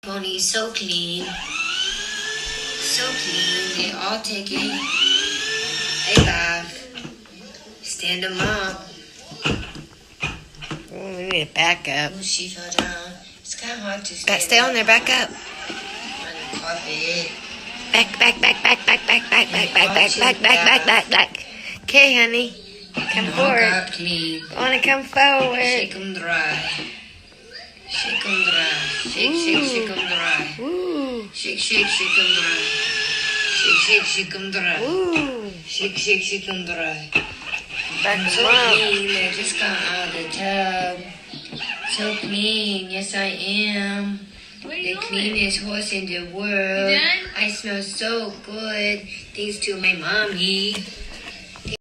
Pony's so clean. So clean. They all take it. They laugh. Stand them up. We need to back up. Oh, she fell down. It's kind of hard to stand Stay on there. Back up. on the carpet. Back. Okay, honey. Come All forward. got clean. I want to come forward. Shake them dry. Shake them dry. Shake them dry. Ooh. Shake them dry. Shake them dry. Ooh. Shake them dry. Back So them up. clean, I just got out of the tub. So clean, yes I am. The cleanest horse in the world. I smell so good, thanks to my mommy.